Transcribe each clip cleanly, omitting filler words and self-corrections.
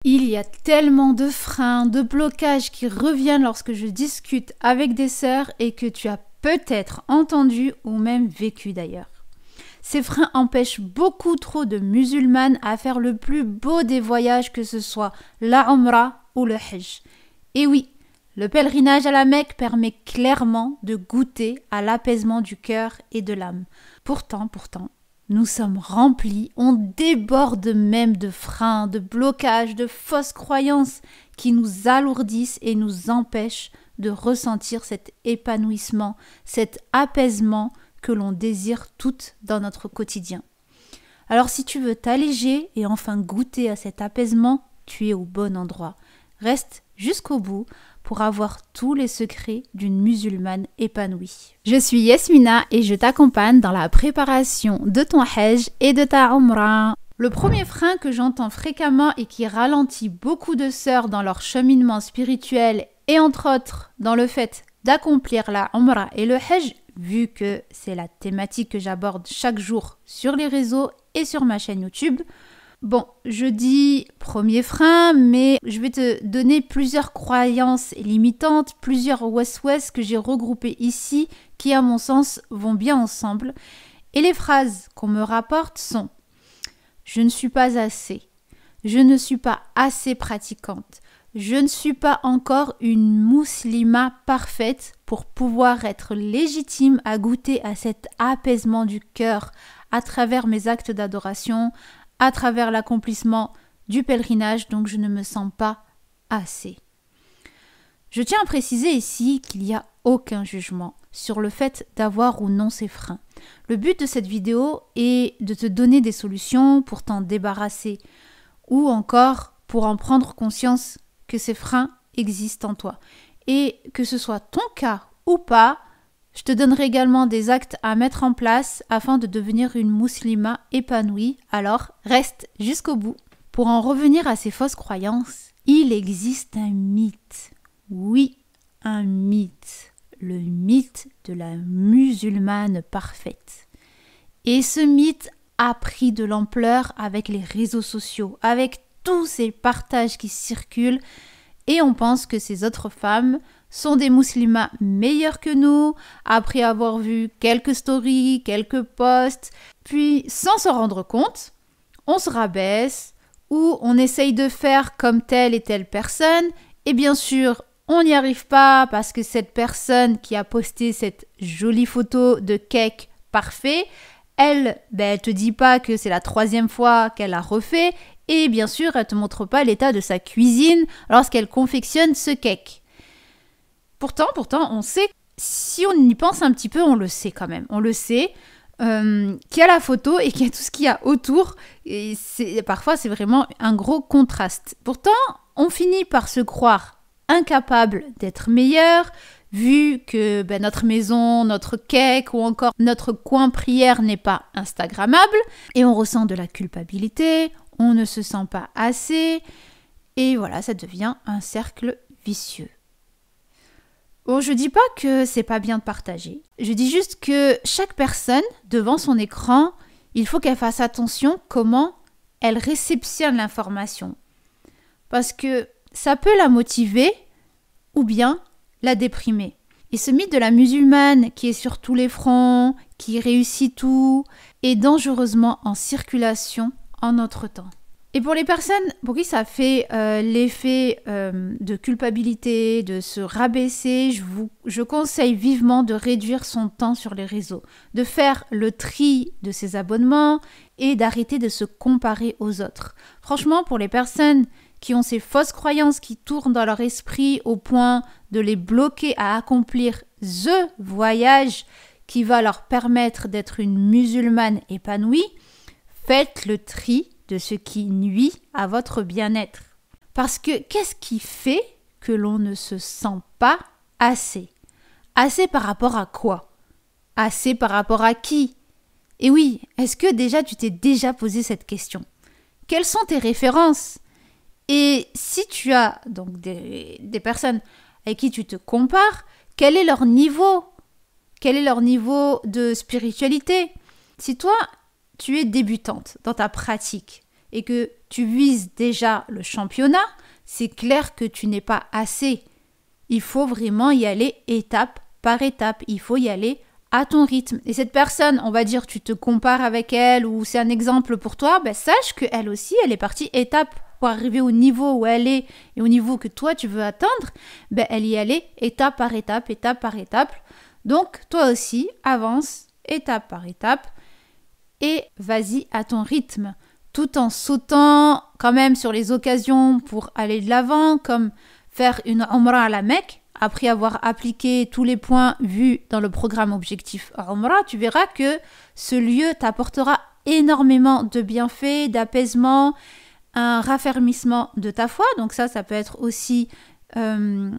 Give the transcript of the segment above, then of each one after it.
Il y a tellement de freins, de blocages qui reviennent lorsque je discute avec des sœurs et que tu as peut-être entendu ou même vécu d'ailleurs. Ces freins empêchent beaucoup trop de musulmanes à faire le plus beau des voyages, que ce soit la Umrah ou le Hajj. Et oui, le pèlerinage à la Mecque permet clairement de goûter à l'apaisement du cœur et de l'âme. Pourtant, nous sommes remplis, on déborde même de freins, de blocages, de fausses croyances qui nous alourdissent et nous empêchent de ressentir cet épanouissement, cet apaisement que l'on désire toutes dans notre quotidien. Alors si tu veux t'alléger et enfin goûter à cet apaisement, tu es au bon endroit. Reste jusqu'au bout pour avoir tous les secrets d'une musulmane épanouie. Je suis Yasmina et je t'accompagne dans la préparation de ton Hajj et de ta Umrah. Le premier frein que j'entends fréquemment et qui ralentit beaucoup de sœurs dans leur cheminement spirituel et entre autres dans le fait d'accomplir la Umrah et le Hajj, vu que c'est la thématique que j'aborde chaque jour sur les réseaux et sur ma chaîne YouTube. Bon, je dis premier frein, mais je vais te donner plusieurs croyances limitantes, plusieurs west-west que j'ai regroupées ici, qui à mon sens vont bien ensemble. Et les phrases qu'on me rapporte sont « Je ne suis pas assez »,« Je ne suis pas assez pratiquante »,« Je ne suis pas encore une muslima parfaite pour pouvoir être légitime à goûter à cet apaisement du cœur à travers mes actes d'adoration, à travers l'accomplissement du pèlerinage, donc je ne me sens pas assez. Je tiens à préciser ici qu'il n'y a aucun jugement sur le fait d'avoir ou non ces freins. Le but de cette vidéo est de te donner des solutions pour t'en débarrasser ou encore pour en prendre conscience que ces freins existent en toi. Et que ce soit ton cas ou pas, je te donnerai également des actes à mettre en place afin de devenir une muslima épanouie. Alors, reste jusqu'au bout. Pour en revenir à ces fausses croyances, il existe un mythe. Oui, un mythe. Le mythe de la musulmane parfaite. Et ce mythe a pris de l'ampleur avec les réseaux sociaux, avec tous ces partages qui circulent. Et on pense que ces autres femmes sont des musulmans meilleurs que nous, après avoir vu quelques stories, quelques posts, puis sans se rendre compte, on se rabaisse ou on essaye de faire comme telle et telle personne, et bien sûr, on n'y arrive pas parce que cette personne qui a posté cette jolie photo de cake parfait, elle te dit pas que c'est la 3e fois qu'elle a refait, et bien sûr, elle te montre pas l'état de sa cuisine lorsqu'elle confectionne ce cake. Pourtant, on sait, si on y pense un petit peu, on le sait quand même. On le sait, qu'il y a la photo et qu'il y a tout ce qu'il y a autour. Et parfois, c'est vraiment un gros contraste. Pourtant, on finit par se croire incapable d'être meilleur, vu que notre maison, notre cake ou encore notre coin prière n'est pas instagrammable. Et on ressent de la culpabilité, on ne se sent pas assez. Et voilà, ça devient un cercle vicieux. Bon, je dis pas que c'est pas bien de partager. Je dis juste que chaque personne, devant son écran, il faut qu'elle fasse attention comment elle réceptionne l'information. Parce que ça peut la motiver ou bien la déprimer. Et ce mythe de la musulmane qui est sur tous les fronts, qui réussit tout, est dangereusement en circulation en notre temps. Et pour les personnes pour qui ça fait l'effet de culpabilité, de se rabaisser, je conseille vivement de réduire son temps sur les réseaux, de faire le tri de ses abonnements et d'arrêter de se comparer aux autres. Franchement, pour les personnes qui ont ces fausses croyances qui tournent dans leur esprit au point de les bloquer à accomplir the voyage qui va leur permettre d'être une musulmane épanouie, faites le tri de ce qui nuit à votre bien-être. Parce que qu'est-ce qui fait que l'on ne se sent pas assez? Assez par rapport à quoi? Assez par rapport à qui? Et oui, est-ce que déjà tu t'es déjà posé cette question? Quelles sont tes références? Et si tu as donc des personnes avec qui tu te compares, quel est leur niveau? Quel est leur niveau de spiritualité? Si toi, tu es débutante dans ta pratique et que tu vises déjà le championnat, c'est clair que tu n'es pas assez. Il faut vraiment y aller étape par étape. Il faut y aller à ton rythme. Et cette personne, on va dire, tu te compares avec elle ou c'est un exemple pour toi, ben sache qu'elle aussi, elle est partie étape pour arriver au niveau où elle est et au niveau que toi, tu veux atteindre. Ben, elle y allait étape par étape, étape par étape. Donc, toi aussi, avance étape par étape et vas-y à ton rythme, tout en sautant quand même sur les occasions pour aller de l'avant, comme faire une Umrah à la Mecque. Après avoir appliqué tous les points vus dans le programme objectif Umrah, tu verras que ce lieu t'apportera énormément de bienfaits, d'apaisement, un raffermissement de ta foi. Donc ça peut être aussi un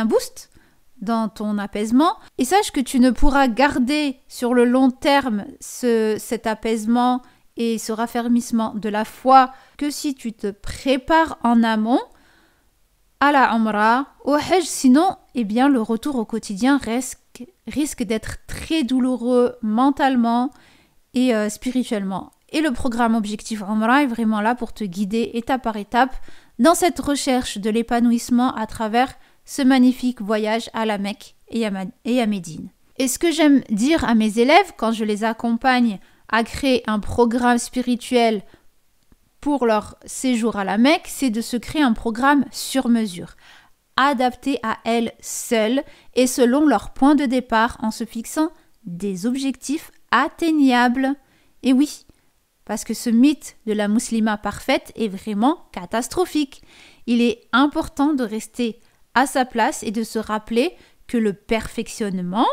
boost dans ton apaisement. Et sache que tu ne pourras garder sur le long terme cet apaisement et ce raffermissement de la foi que si tu te prépares en amont à la Umrah, au Hajj. Sinon, eh bien, le retour au quotidien risque d'être très douloureux mentalement et spirituellement. Et le programme Objectif Umrah est vraiment là pour te guider étape par étape dans cette recherche de l'épanouissement à travers ce magnifique voyage à la Mecque et à Médine. Et ce que j'aime dire à mes élèves quand je les accompagne à créer un programme spirituel pour leur séjour à la Mecque, c'est de se créer un programme sur mesure, adapté à elles seules et selon leur point de départ en se fixant des objectifs atteignables. Et oui, parce que ce mythe de la musulmane parfaite est vraiment catastrophique. Il est important de rester à sa place et de se rappeler que le perfectionnement,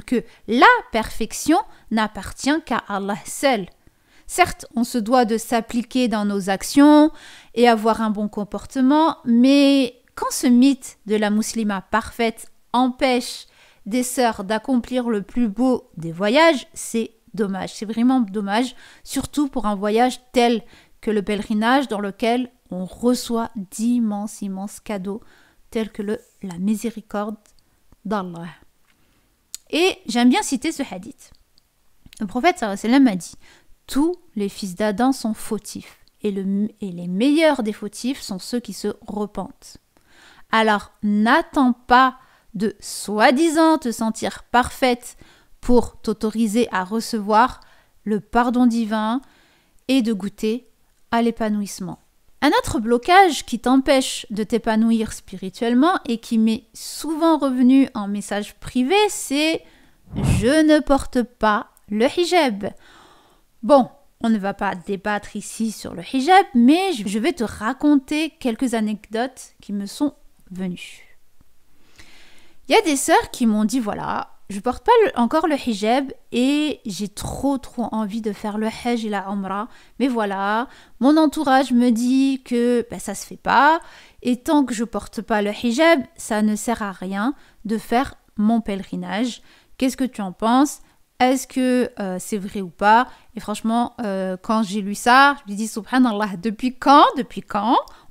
que la perfection n'appartient qu'à Allah seul. Certes, on se doit de s'appliquer dans nos actions et avoir un bon comportement, mais quand ce mythe de la musulmane parfaite empêche des sœurs d'accomplir le plus beau des voyages, c'est dommage, c'est vraiment dommage, surtout pour un voyage tel que le pèlerinage dans lequel on reçoit d'immenses cadeaux tels que la miséricorde d'Allah. Et j'aime bien citer ce hadith. Le prophète sallallahu alayhi wa sallam a dit: tous les fils d'Adam sont fautifs et les meilleurs des fautifs sont ceux qui se repentent. Alors n'attends pas de soi-disant te sentir parfaite pour t'autoriser à recevoir le pardon divin et de goûter à l'épanouissement. Un autre blocage qui t'empêche de t'épanouir spirituellement et qui m'est souvent revenu en message privé, c'est « je ne porte pas le hijab ». Bon, on ne va pas débattre ici sur le hijab, mais je vais te raconter quelques anecdotes qui me sont venues. Il y a des sœurs qui m'ont dit, voilà, je porte pas encore le hijab et j'ai trop envie de faire le hajj et la umrah, mais voilà, mon entourage me dit que ça se fait pas et tant que je porte pas le hijab, ça ne sert à rien de faire mon pèlerinage. Qu'est-ce que tu en penses ? Est-ce que c'est vrai ou pas ? Et franchement, quand j'ai lu ça, je me dis, subhanallah, depuis quand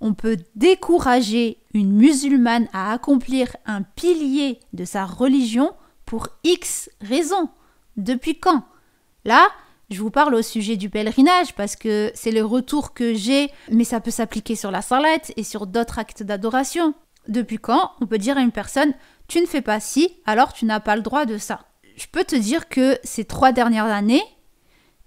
on peut décourager une musulmane à accomplir un pilier de sa religion pour X raisons? Depuis quand? Là, je vous parle au sujet du pèlerinage parce que c'est le retour que j'ai, mais ça peut s'appliquer sur la salat et sur d'autres actes d'adoration. Depuis quand on peut dire à une personne, tu ne fais pas ci, alors tu n'as pas le droit de ça? Je peux te dire que ces 3 dernières années,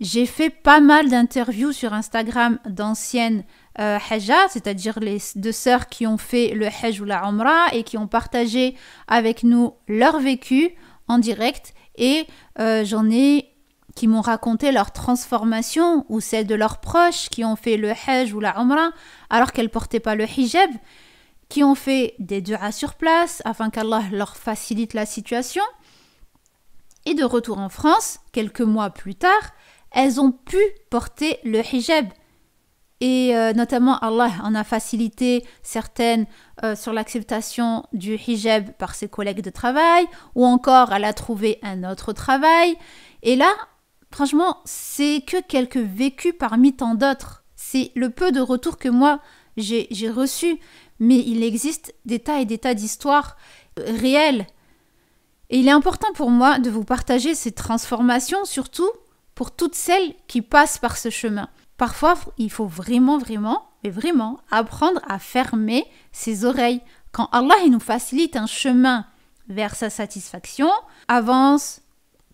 j'ai fait pas mal d'interviews sur Instagram d'anciennes hajjat, c'est-à-dire les 2 sœurs qui ont fait le hajj ou la umrah et qui ont partagé avec nous leur vécu en direct. Et j'en ai qui m'ont raconté leur transformation ou celle de leurs proches qui ont fait le hajj ou la umrah alors qu'elles ne portaient pas le hijab, qui ont fait des du'as sur place afin qu'Allah leur facilite la situation. Et de retour en France, quelques mois plus tard, elles ont pu porter le hijab. Et notamment, Allah en a facilité certaines sur l'acceptation du hijab par ses collègues de travail, ou encore elle a trouvé un autre travail. Et là, franchement, c'est que quelques vécus parmi tant d'autres. C'est le peu de retours que moi, j'ai reçus. Mais il existe des tas et des tas d'histoires réelles. Et il est important pour moi de vous partager ces transformations, surtout pour toutes celles qui passent par ce chemin. Parfois, il faut vraiment apprendre à fermer ses oreilles. Quand Allah il nous facilite un chemin vers sa satisfaction, avance,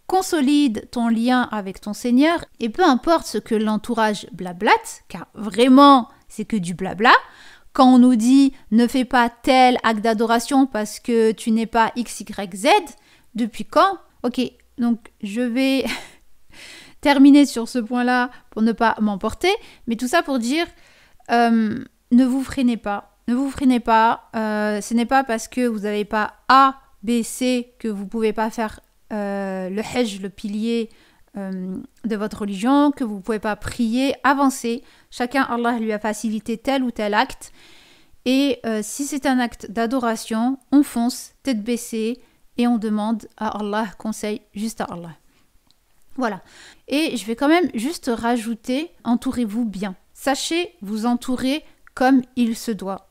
consolide ton lien avec ton Seigneur et peu importe ce que l'entourage blablate, car vraiment c'est que du blabla. Quand on nous dit ne fais pas tel acte d'adoration parce que tu n'es pas X, Y, Z, depuis quand? Ok, donc je vais terminer sur ce point-là pour ne pas m'emporter, mais tout ça pour dire ne vous freinez pas. Ne vous freinez pas. Ce n'est pas parce que vous n'avez pas A, B, C que vous ne pouvez pas faire le hajj, le pilier de votre religion, que vous ne pouvez pas prier, avancer. Chacun, Allah lui a facilité tel ou tel acte. Et si c'est un acte d'adoration, on fonce, tête baissée, et on demande à Allah conseil, juste à Allah. Voilà. Et je vais quand même juste rajouter, entourez-vous bien. Sachez vous entourer comme il se doit.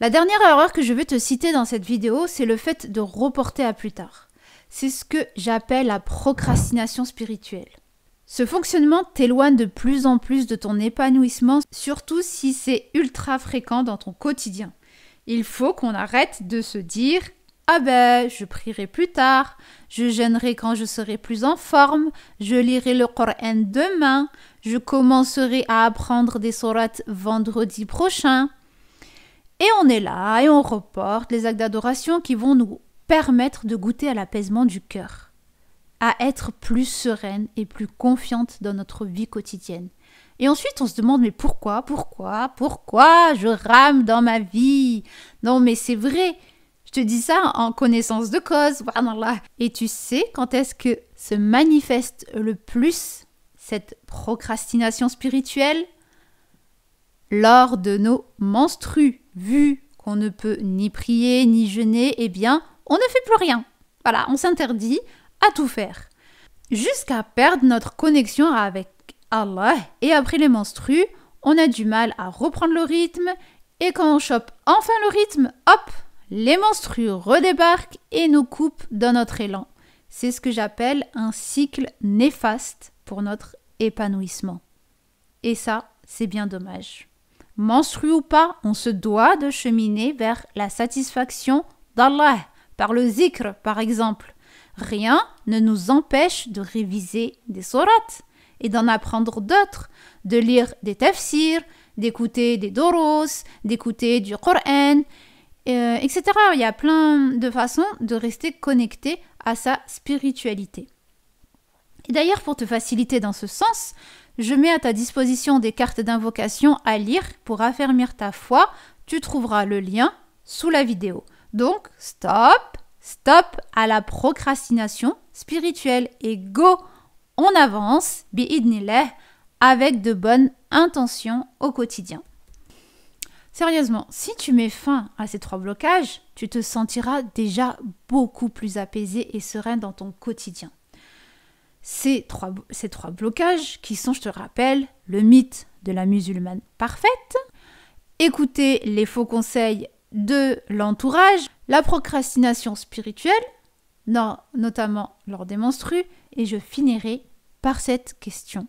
La dernière erreur que je vais te citer dans cette vidéo, c'est le fait de reporter à plus tard. C'est ce que j'appelle la procrastination spirituelle. Ce fonctionnement t'éloigne de plus en plus de ton épanouissement, surtout si c'est ultra fréquent dans ton quotidien. Il faut qu'on arrête de se dire « Ah ben, je prierai plus tard, je jeûnerai quand je serai plus en forme, je lirai le Coran demain, je commencerai à apprendre des sourates vendredi prochain. » Et on est là et on reporte les actes d'adoration qui vont nous permettre de goûter à l'apaisement du cœur, à être plus sereine et plus confiante dans notre vie quotidienne. Et ensuite, on se demande, mais pourquoi je rame dans ma vie? Non, mais c'est vrai, je te dis ça en connaissance de cause. Et tu sais quand est-ce que se manifeste le plus cette procrastination spirituelle? Lors de nos menstrues. Vu qu'on ne peut ni prier, ni jeûner, eh bien, on ne fait plus rien. Voilà, on s'interdit à tout faire. Jusqu'à perdre notre connexion avec Allah. Et après les menstrues, on a du mal à reprendre le rythme. Et quand on chope enfin le rythme, hop, les menstrues redébarquent et nous coupent dans notre élan. C'est ce que j'appelle un cycle néfaste pour notre épanouissement. Et ça, c'est bien dommage. Menstrue ou pas, on se doit de cheminer vers la satisfaction d'Allah, par le zikr par exemple. Rien ne nous empêche de réviser des sourates et d'en apprendre d'autres, de lire des tafsirs, d'écouter des doros, d'écouter du Coran, etc. Il y a plein de façons de rester connecté à sa spiritualité. Et d'ailleurs, pour te faciliter dans ce sens, je mets à ta disposition des cartes d'invocation à lire pour affermir ta foi. Tu trouveras le lien sous la vidéo. Donc, stop à la procrastination spirituelle et go, on avance, bi'idnillah, avec de bonnes intentions au quotidien. Sérieusement, si tu mets fin à ces 3 blocages, tu te sentiras déjà beaucoup plus apaisé et serein dans ton quotidien. Ces trois blocages qui sont, je te rappelle, le mythe de la musulmane parfaite, écouter les faux conseils de l'entourage, la procrastination spirituelle, notamment lors des menstrues, et je finirai par cette question.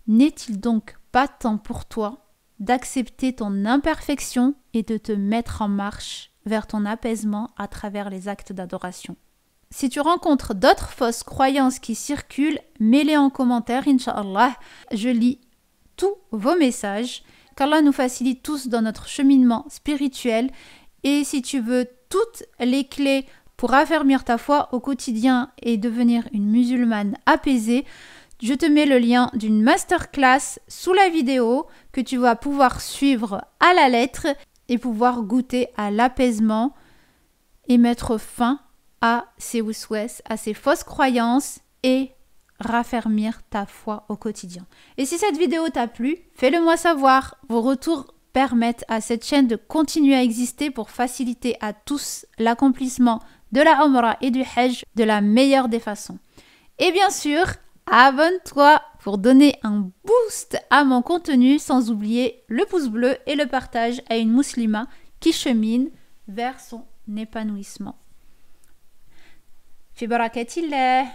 N'est-il donc pas temps pour toi d'accepter ton imperfection et de te mettre en marche vers ton apaisement à travers les actes d'adoration? Si tu rencontres d'autres fausses croyances qui circulent, mets-les en commentaire, Inch'Allah. Je lis tous vos messages. Qu'Allah nous facilite tous dans notre cheminement spirituel. Et si tu veux toutes les clés pour affermir ta foi au quotidien et devenir une musulmane apaisée, je te mets le lien d'une masterclass sous la vidéo que tu vas pouvoir suivre à la lettre et pouvoir goûter à l'apaisement et mettre fin à ces wuswes, à ces fausses croyances et raffermir ta foi au quotidien. Et si cette vidéo t'a plu, fais-le moi savoir. Vos retours permettent à cette chaîne de continuer à exister pour faciliter à tous l'accomplissement de la Umrah et du Hajj de la meilleure des façons. Et bien sûr, abonne-toi pour donner un boost à mon contenu sans oublier le pouce bleu et le partage à une musulmane qui chemine vers son épanouissement. في بركة الله.